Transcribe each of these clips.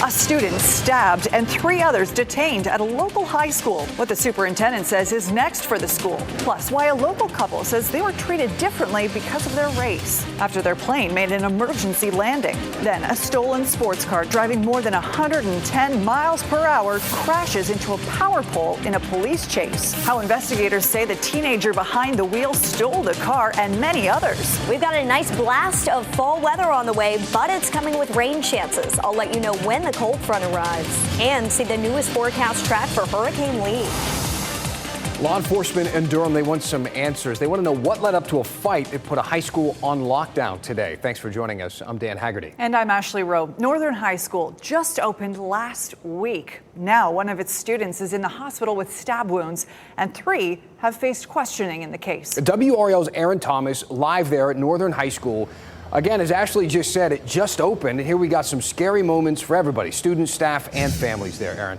A student stabbed and 3 others detained at a local high school. What the superintendent says is next for the school. Plus, why a local couple says they were treated differently because of their race after their plane made an emergency landing. Then a stolen sports car driving more than 110 miles per hour crashes into a power pole in a police chase. How investigators say the teenager behind the wheel stole the car and many others. We've got a nice blast of fall weather on the way, but it's coming with rain chances. I'll let you know when the cold front arrives and see the newest forecast track for Hurricane Lee. Law enforcement in Durham, they want some answers. They want to know what led up to a fight that put a high school on lockdown today. Thanks for joining us. I'm Dan Haggerty. And I'm Ashley Rowe. Northern High School just opened last week. Now one of its students is in the hospital with stab wounds, and 3 have faced questioning in the case. WRAL's Aaron Thomas live there at Northern High School. Again, as Ashley just said, it just opened. And here we got some scary moments for everybody, students, staff, and families there. Aaron.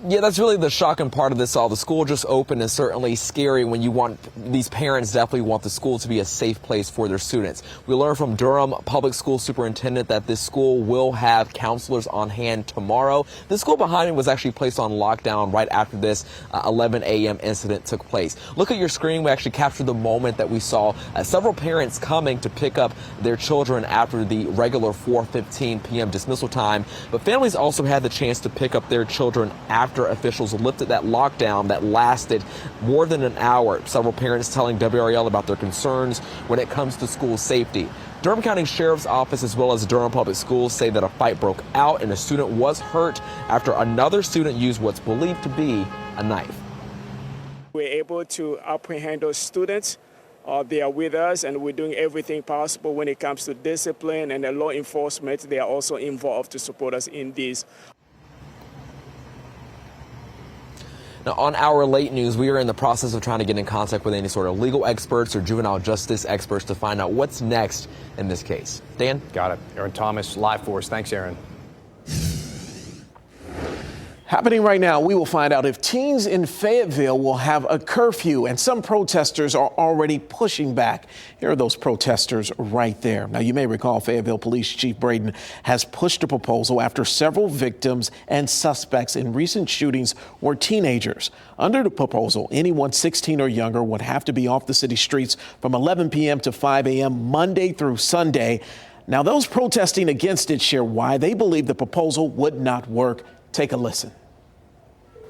Yeah, that's really the shocking part of this all. The school just opened is certainly scary when you want, these parents definitely want the school to be a safe place for their students. We learned from Durham Public School Superintendent that this school will have counselors on hand tomorrow. The school behind me was actually placed on lockdown right after this 11 a.m. incident took place. Look at your screen. We actually captured the moment that we saw several parents coming to pick up their children after the regular 4:15 p.m. dismissal time. But families also had the chance to pick up their children after officials lifted that lockdown that lasted more than an hour. Several parents telling WRAL about their concerns when it comes to school safety. Durham County Sheriff's Office as well as Durham Public Schools say that a fight broke out and a student was hurt after another student used what's believed to be a knife. We're able to apprehend those students. They are with us, and we're doing everything possible when it comes to discipline, and the law enforcement. They are also involved to support us in this. Now, on our late news, we are in the process of trying to get in contact with any sort of legal experts or juvenile justice experts to find out what's next in this case. Dan? Got it. Aaron Thomas, live for us. Thanks, Aaron. Happening right now, we will find out if teens in Fayetteville will have a curfew, and some protesters are already pushing back. Here are those protesters right there. Now, you may recall Fayetteville Police Chief Braden has pushed a proposal after several victims and suspects in recent shootings were teenagers. Under the proposal, anyone 16 or younger would have to be off the city streets from 11 p.m. to 5 a.m. Monday through Sunday. Now, those protesting against it share why they believe the proposal would not work. Take a listen.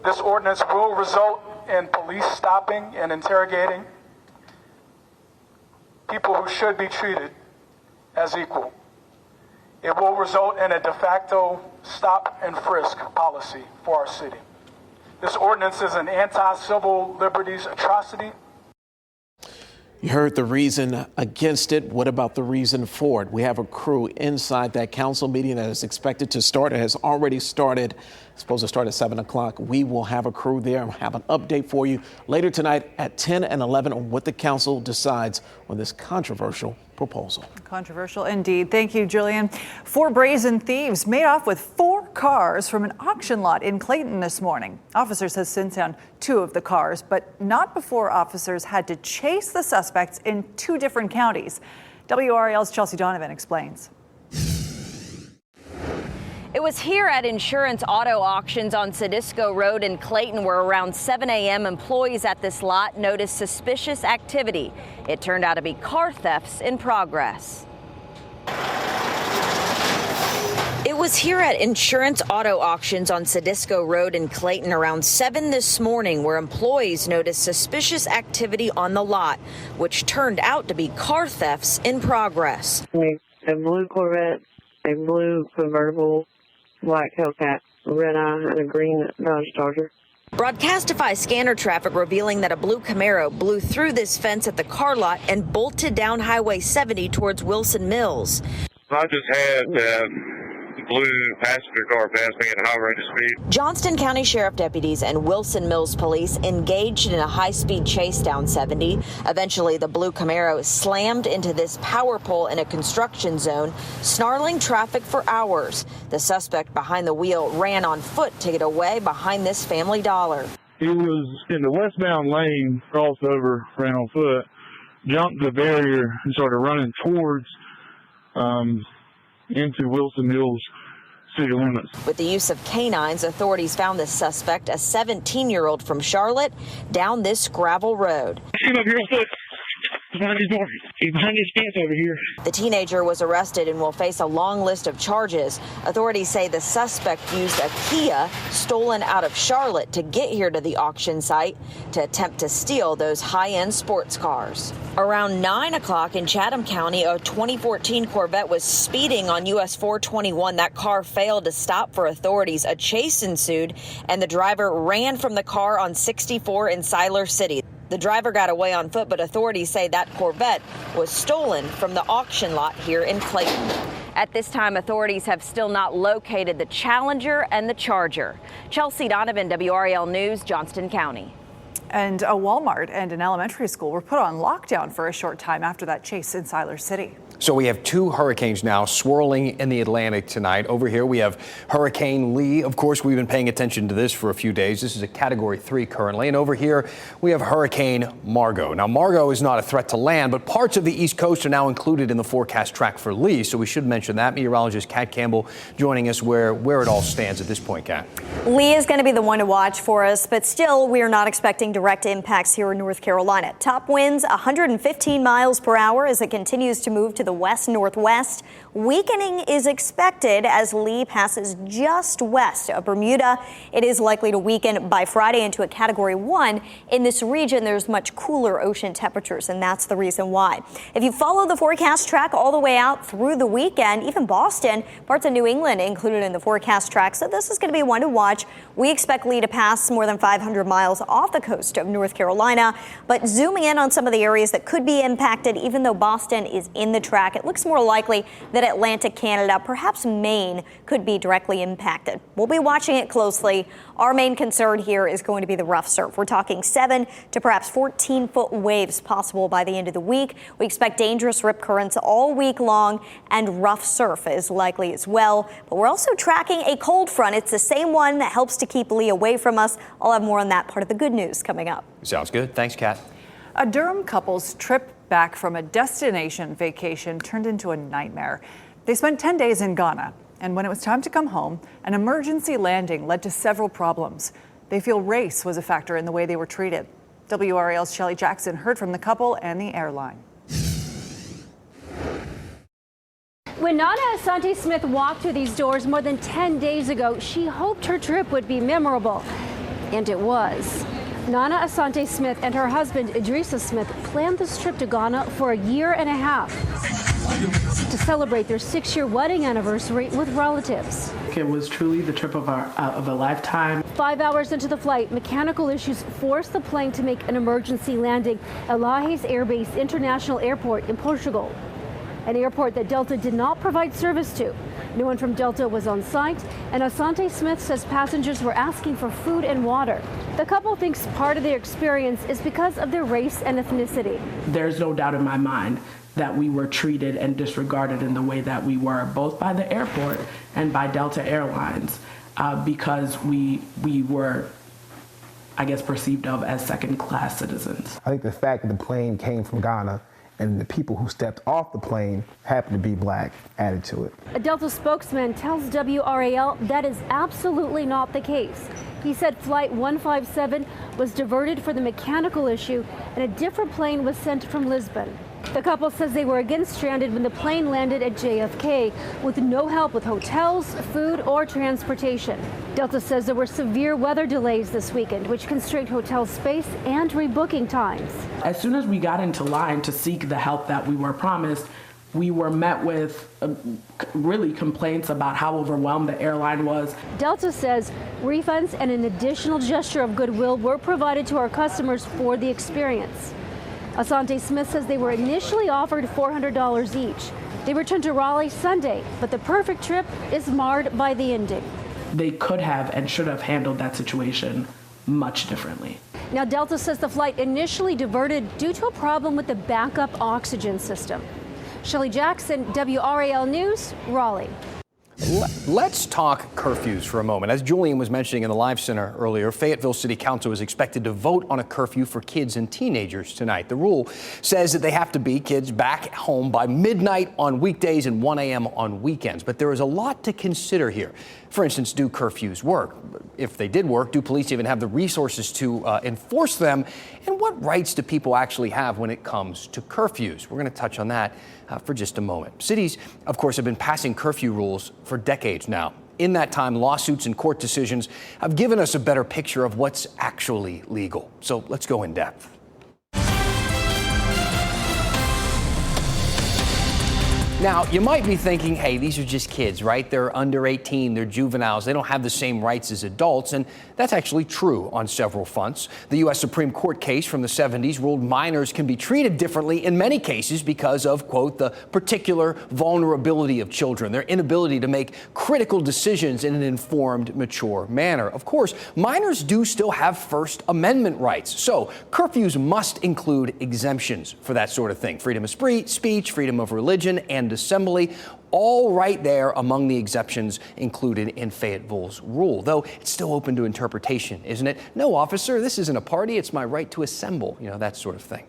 This ordinance will result in police stopping and interrogating people who should be treated as equal. It will result in a de facto stop and frisk policy for our city. This ordinance is an anti-civil liberties atrocity. You heard the reason against it. What about the reason for it? We have a crew inside that council meeting that is expected to start. It has already started. It's supposed to start at 7 o'clock. We will have a crew there and have an update for you later tonight at 10 and 11 on what the council decides on this controversial proposal. Controversial indeed. Thank you, Julian. 4 brazen thieves made off with 4 cars from an auction lot in Clayton this morning. Officers have since found 2 of the cars, but not before officers had to chase the suspects in 2 different counties. WRAL's Chelsea Donovan explains. It was here at Insurance Auto Auctions on Sadisco Road in Clayton where around 7 a.m. employees at this lot noticed suspicious activity. It turned out to be car thefts in progress. It was here at Insurance Auto Auctions on Sadisco Road in Clayton around 7 this morning where employees noticed suspicious activity on the lot, which turned out to be car thefts in progress. A blue Corvette, a blue convertible, black Hellcat, red eye, and a green Dodge Charger. Broadcastify scanner traffic revealing that a blue Camaro blew through this fence at the car lot and bolted down Highway 70 towards Wilson Mills. I just had blue passenger car pass me at a high rate of speed. Johnston County Sheriff deputies and Wilson Mills police engaged in a high-speed chase down 70. Eventually, the blue Camaro slammed into this power pole in a construction zone, snarling traffic for hours. The suspect behind the wheel ran on foot to get away behind this Family Dollar. He was in the westbound lane, crossed over, ran on foot, jumped the barrier, and started running towards into Wilson Mills city limits. With the use of canines, authorities found the suspect, a 17-year-old from Charlotte, down this gravel road. See him up here on foot. Behind his door. He's behind his fence over here. The teenager was arrested and will face a long list of charges. Authorities say the suspect used a Kia stolen out of Charlotte to get here to the auction site to attempt to steal those high-end sports cars. Around 9 o'clock in Chatham County, a 2014 Corvette was speeding on US 421. That car failed to stop for authorities. A chase ensued, and the driver ran from the car on 64 in Siler City. The driver got away on foot, but authorities say that Corvette was stolen from the auction lot here in Clayton. At this time, authorities have still not located the Challenger and the Charger. Chelsea Donovan, WRAL News, Johnston County. And a Walmart and an elementary school were put on lockdown for a short time after that chase in Siler City. So we have two hurricanes now swirling in the Atlantic tonight. Over here we have Hurricane Lee. Of course, we've been paying attention to this for a few days. This is a Category 3 currently. And over here we have Hurricane Margot. Now, Margot is not a threat to land, but parts of the East Coast are now included in the forecast track for Lee. So we should mention that. Meteorologist Kat Campbell joining us where it all stands at this point, Kat. Lee is going to be the one to watch for us, but still we are not expecting direct impacts here in North Carolina. Top winds 115 miles per hour as it continues to move to the west-northwest. Weakening is expected as Lee passes just west of Bermuda. It is likely to weaken by Friday into a Category 1. In this region, there's much cooler ocean temperatures, and that's the reason why. If you follow the forecast track all the way out through the weekend, even Boston, parts of New England included in the forecast track, so this is going to be one to watch. We expect Lee to pass more than 500 miles off the coast of North Carolina, but zooming in on some of the areas that could be impacted, even though Boston is in the track, it looks more likely that Atlantic Canada, perhaps Maine, could be directly impacted. We'll be watching it closely. Our main concern here is going to be the rough surf. We're talking 7 to perhaps 14-foot waves possible by the end of the week. We expect dangerous rip currents all week long, and rough surf is likely as well. But we're also tracking a cold front. It's the same one that helps to keep Lee away from us. I'll have more on that part of the good news coming up. Sounds good. Thanks, Kat. A Durham couple's trip back from a destination vacation turned into a nightmare. They spent 10 days in Ghana, and when it was time to come home, an emergency landing led to several problems. They feel race was a factor in the way they were treated. WRAL's Shelley Jackson heard from the couple and the airline. When Nana Asante Smith walked through these doors more than 10 days ago, she hoped her trip would be memorable. And it was. Nana Asante Smith and her husband, Idrissa Smith, planned this trip to Ghana for a year and a half to celebrate their 6-year wedding anniversary with relatives. It was truly the trip of a lifetime. 5 hours into the flight, mechanical issues forced the plane to make an emergency landing at Lajes Air Base International Airport in Portugal, an airport that Delta did not provide service to. No one from Delta was on site, and Asante Smith says passengers were asking for food and water. The couple thinks part of their experience is because of their race and ethnicity. There's no doubt in my mind that we were treated and disregarded in the way that we were, both by the airport and by Delta Airlines, because we were, I guess, perceived of as second-class citizens. I think the fact that the plane came from Ghana and the people who stepped off the plane happened to be black added to it. A Delta spokesman tells WRAL that is absolutely not the case. He said Flight 157 was diverted for the mechanical issue and a different plane was sent from Lisbon. The couple says they were again stranded when the plane landed at JFK with no help with hotels, food, or transportation. Delta says there were severe weather delays this weekend, which constrained hotel space and rebooking times. As soon as we got into line to seek the help that we were promised, we were met with really complaints about how overwhelmed the airline was. Delta says refunds and an additional gesture of goodwill were provided to our customers for the experience. Asante Smith says they were initially offered $400 each. They returned to Raleigh Sunday, but the perfect trip is marred by the ending. They could have and should have handled that situation much differently. Now, Delta says the flight initially diverted due to a problem with the backup oxygen system. Shelley Jackson, WRAL News, Raleigh. Let's talk curfews for a moment. As Julian was mentioning in the Live Center earlier, Fayetteville City Council is expected to vote on a curfew for kids and teenagers tonight. The rule says that they have to be kids back home by midnight on weekdays and 1 a.m. on weekends. But there is a lot to consider here. For instance, do curfews work? If they did work, do police even have the resources to enforce them? And what rights do people actually have when it comes to curfews? We're going to touch on that for just a moment. Cities, of course, have been passing curfew rules for decades now. In that time, lawsuits and court decisions have given us a better picture of what's actually legal. So let's go in depth. Now, you might be thinking, hey, these are just kids, right? They're under 18, they're juveniles, they don't have the same rights as adults, and that's actually true on several fronts. The U.S. Supreme Court case from the 70s ruled minors can be treated differently in many cases because of, quote, the particular vulnerability of children, their inability to make critical decisions in an informed, mature manner. Of course, minors do still have First Amendment rights, so curfews must include exemptions for that sort of thing. Freedom of speech, freedom of religion, and assembly, all right there among the exceptions included in Fayetteville's rule, though it's still open to interpretation, isn't it? No, officer, this isn't a party, it's my right to assemble, that sort of thing.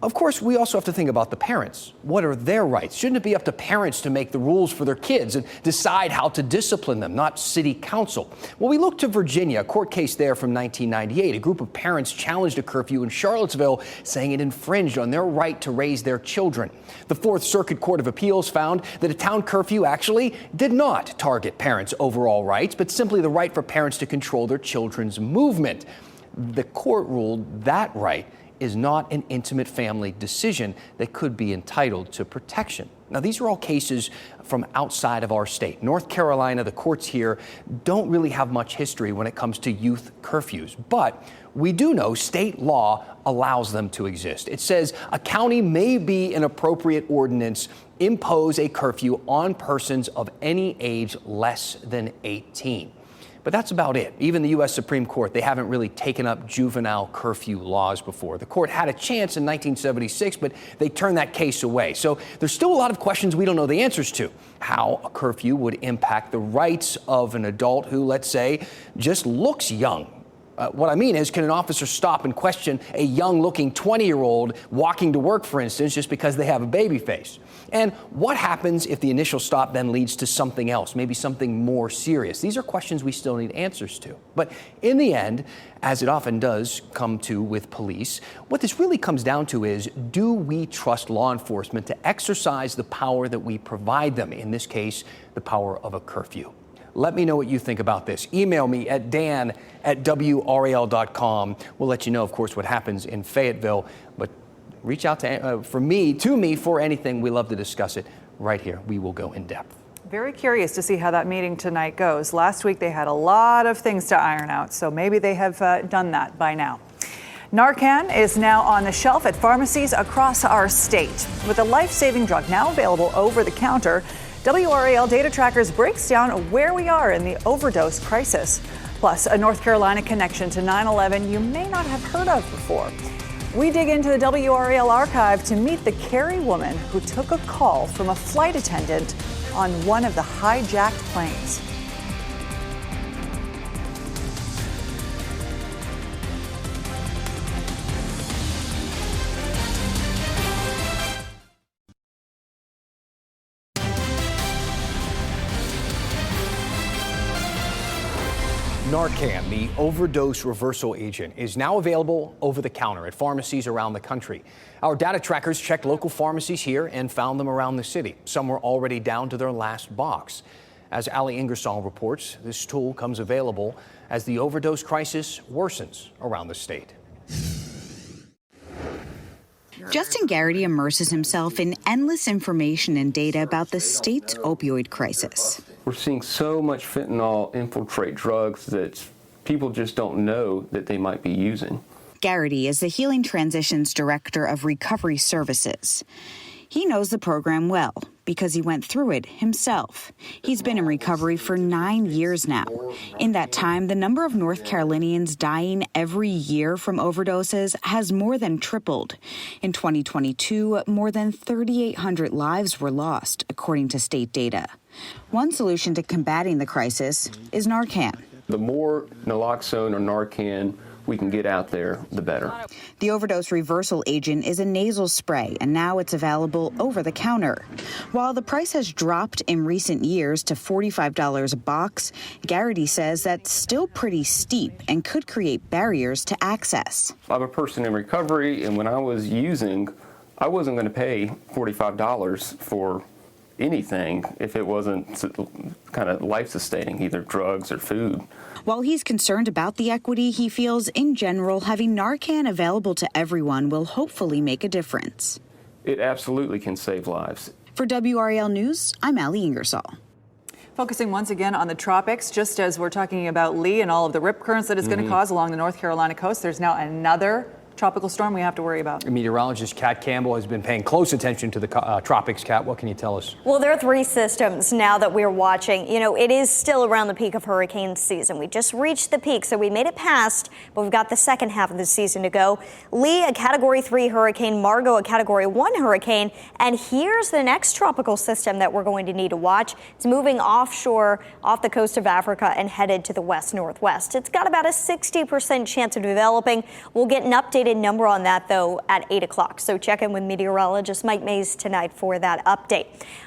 Of course, we also have to think about the parents. What are their rights? Shouldn't it be up to parents to make the rules for their kids and decide how to discipline them, not city council? Well, we look to Virginia, a court case there from 1998. A group of parents challenged a curfew in Charlottesville, saying it infringed on their right to raise their children. The Fourth Circuit Court of Appeals found that a town curfew actually did not target parents' overall rights, but simply the right for parents to control their children's movement. The court ruled that right is not an intimate family decision that could be entitled to protection. Now, these are all cases from outside of our state. North Carolina, the courts here don't really have much history when it comes to youth curfews, but we do know state law allows them to exist. It says a county may be an appropriate ordinance impose a curfew on persons of any age less than 18. But that's about it. Even the U.S. Supreme Court, they haven't really taken up juvenile curfew laws before. The court had a chance in 1976, but they turned that case away. So there's still a lot of questions we don't know the answers to. How a curfew would impact the rights of an adult who, let's say, just looks young. What I mean is, can an officer stop and question a young-looking 20-year-old walking to work, for instance, just because they have a baby face? And what happens if the initial stop then leads to something else, maybe something more serious? These are questions we still need answers to. But in the end, as it often does come to with police, what this really comes down to is, do we trust law enforcement to exercise the power that we provide them? In this case, the power of a curfew. Let me know what you think about this. Email me at dan@WRAL.com. We'll let you know, of course, what happens in Fayetteville. But reach out to me for anything. We love to discuss it right here. We will go in depth. Very curious to see how that meeting tonight goes. Last week they had a lot of things to iron out, so maybe they have done that by now. Narcan is now on the shelf at pharmacies across our state. With the life-saving drug now available over the counter, WRAL Data Trackers breaks down where we are in the overdose crisis. Plus, a North Carolina connection to 9/11 you may not have heard of before. We dig into the WRAL archive to meet the Cary woman who took a call from a flight attendant on one of the hijacked planes. Narcan, the overdose reversal agent, is now available over the counter at pharmacies around the country. Our data trackers checked local pharmacies here and found them around the city. Some were already down to their last box. As Ali Ingersoll reports, this tool comes available as the overdose crisis worsens around the state. Justin Garrity immerses himself in endless information and data about the state's opioid crisis. We're seeing so much fentanyl infiltrate drugs that people just don't know that they might be using. Garrity is the Healing Transitions Director of Recovery Services. He knows the program well because he went through it himself. He's been in recovery for 9 years now. In that time, the number of North Carolinians dying every year from overdoses has more than tripled. In 2022, more than 3,800 lives were lost, according to state data. One solution to combating the crisis is Narcan. The more naloxone or Narcan we can get out there, the better. The overdose reversal agent is a nasal spray, and now it's available over the counter. While the price has dropped in recent years to $45 a box, Garrity says that's still pretty steep and could create barriers to access. I'm a person in recovery, and when I was using, I wasn't going to pay $45 for anything if it wasn't kind of life-sustaining, either drugs or food. While he's concerned about the equity, he feels in general having Narcan available to everyone will hopefully make a difference. It absolutely can save lives. For WRAL News, I'm Allie Ingersoll. Focusing once again on the tropics, just as we're talking about Lee and all of the rip currents that it's going to cause along the North Carolina coast, there's now another tropical storm we have to worry about. Meteorologist Kat Campbell has been paying close attention to the tropics. Kat, what can you tell us? Well, there are 3 systems now that we're watching. You know, it is still around the peak of hurricane season. We just reached the peak, so we made it past, but we've got the second half of the season to go. Lee, a Category 3 hurricane, Margot, a Category 1 hurricane, and here's the next tropical system that we're going to need to watch. It's moving offshore off the coast of Africa and headed to the west-northwest. It's got about a 60% chance of developing. We'll get an updated number on that, though, at 8 o'clock. So check in with meteorologist Mike Mays tonight for that update.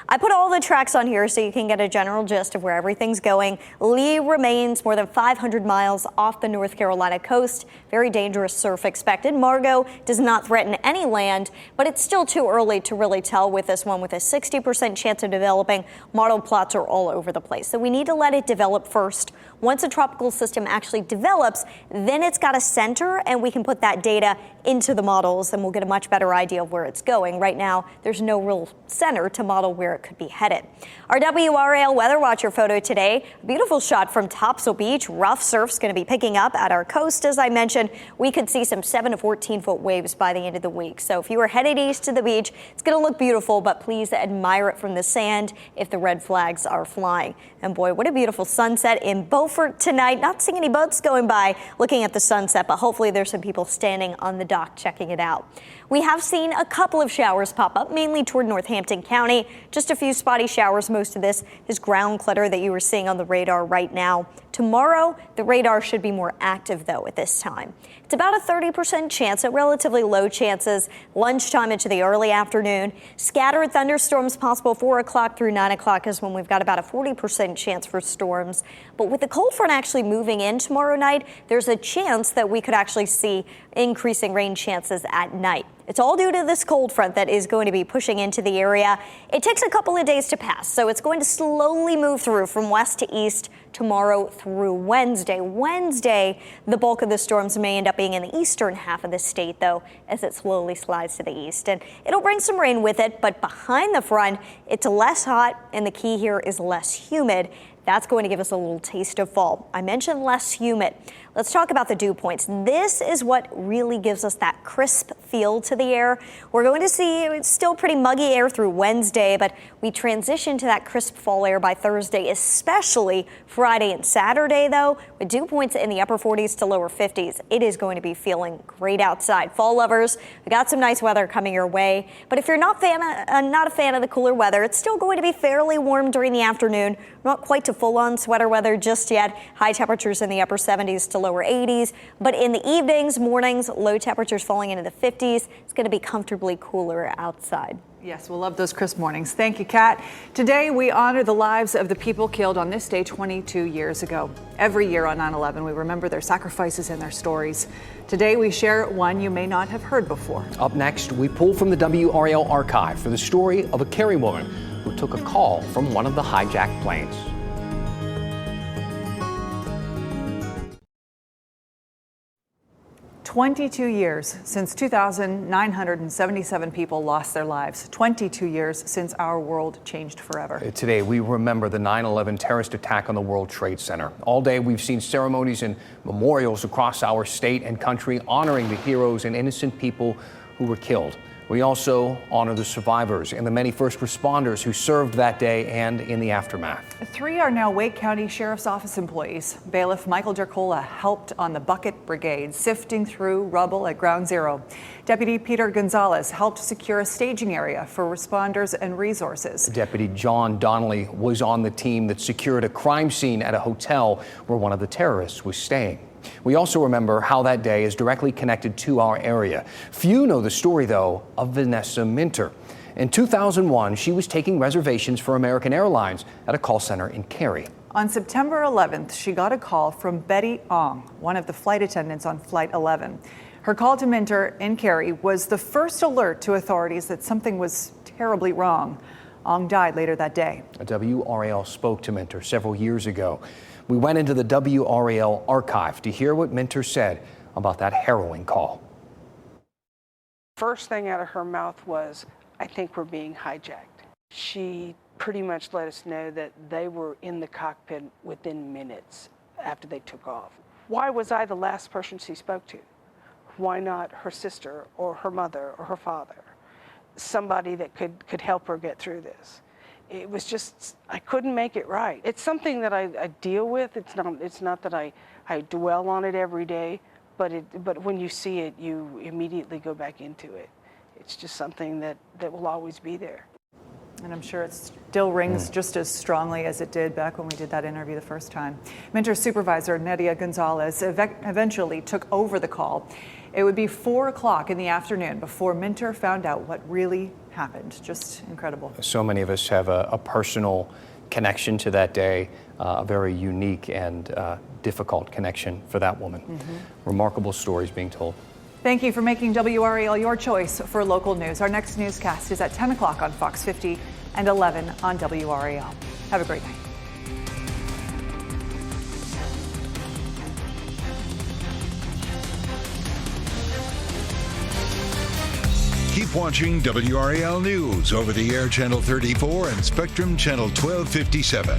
I put all the tracks on here so you can get a general gist of where everything's going. Lee remains more than 500 miles off the North Carolina coast. Very dangerous surf expected. Margot does not threaten any land, but it's still too early to really tell with this one with a 60% chance of developing. Model plots are all over the place. So we need to let it develop first. Once a tropical system actually develops, then it's got a center, and we can put that data into the models, and we'll get a much better idea of where it's going. Right now, there's no real center to model where it could be headed. Our WRAL Weather Watcher photo today, a beautiful shot from Topsail Beach. Rough surf's going to be picking up at our coast. As I mentioned, we could see some 7 to 14-foot waves by the end of the week. So if you are headed east to the beach, it's going to look beautiful, but please admire it from the sand if the red flags are flying. And boy, what a beautiful sunset in Beaufort tonight. Not seeing any boats going by looking at the sunset, but hopefully there's some people standing on the dock checking it out. We have seen a couple of showers pop up, mainly toward Northampton County. Just a few spotty showers. Most of this is ground clutter that you are seeing on the radar right now. Tomorrow, the radar should be more active, though, at this time. It's about a 30% chance, at relatively low chances, lunchtime into the early afternoon. Scattered thunderstorms possible 4 o'clock through 9 o'clock is when we've got about a 40% chance for storms. But with the cold front actually moving in tomorrow night, there's a chance that we could actually see increasing rain chances at night. It's all due to this cold front that is going to be pushing into the area. It takes a couple of days to pass, so it's going to slowly move through from west to east tomorrow through Wednesday. Wednesday, the bulk of the storms may end up being in the eastern half of the state, though, as it slowly slides to the east. And it'll bring some rain with it, but behind the front, it's less hot, and the key here is less humid. That's going to give us a little taste of fall. I mentioned less humid. Let's talk about the dew points. This is what really gives us that crisp feel to the air. We're going to see it's still pretty muggy air through Wednesday, but we transition to that crisp fall air by Thursday, especially Friday and Saturday, though, with dew points in the upper 40s to lower 50s. It is going to be feeling great outside. Fall lovers, we got some nice weather coming your way, but if you're not a fan of the cooler weather, it's still going to be fairly warm during the afternoon. Not quite to full-on sweater weather just yet. High temperatures in the upper 70s to lower 80s, but in the evenings, mornings, low temperatures falling into the 50s. It's going to be comfortably cooler outside. Yes, we'll love those crisp mornings. Thank you, Kat. Today, we honor the lives of the people killed on this day 22 years ago. Every year on 9/11, we remember their sacrifices and their stories. Today, we share one you may not have heard before. Up next, we pull from the WRAL archive for the story of a caring woman who took a call from one of the hijacked planes. 22 years since 2,977 people lost their lives. 22 years since our world changed forever. Today, we remember the 9/11 terrorist attack on the World Trade Center. All day, we've seen ceremonies and memorials across our state and country honoring the heroes and innocent people who were killed. We also honor the survivors and the many first responders who served that day and in the aftermath. 3 are now Wake County Sheriff's Office employees. Bailiff Michael Jarcola helped on the bucket brigade, sifting through rubble at Ground Zero. Deputy Peter Gonzalez helped secure a staging area for responders and resources. Deputy John Donnelly was on the team that secured a crime scene at a hotel where one of the terrorists was staying. We also remember how that day is directly connected to our area. Few know the story, though, of Vanessa Minter. In 2001, she was taking reservations for American Airlines at a call center in Cary. On September 11th, she got a call from Betty Ong, one of the flight attendants on Flight 11. Her call to Minter in Cary was the first alert to authorities that something was terribly wrong. Ong died later that day. WRAL spoke to Minter several years ago. We went into the WRAL archive to hear what Minter said about that harrowing call. First thing out of her mouth was, "I think we're being hijacked." She pretty much let us know that they were in the cockpit within minutes after they took off. Why was I the last person she spoke to? Why not her sister or her mother or her father? Somebody that could help her get through this. It was just, I couldn't make it right. It's something that I deal with. It's not that I dwell on it every day, but when you see it, you immediately go back into it. It's just something that will always be there. And I'm sure it still rings just as strongly as it did back when we did that interview the first time. Minter's supervisor, Nadia Gonzalez, eventually took over the call. It would be 4 o'clock in the afternoon before Minter found out what really happened. Just incredible. So many of us have a personal connection to that day, a very unique and difficult connection for that woman. Remarkable stories being told. Thank you for making WRAL your choice for local news. Our next newscast is at 10 o'clock on Fox 50 and 11 on WRAL. Have a great night. Keep watching WRAL News over the air Channel 34 and Spectrum Channel 1257.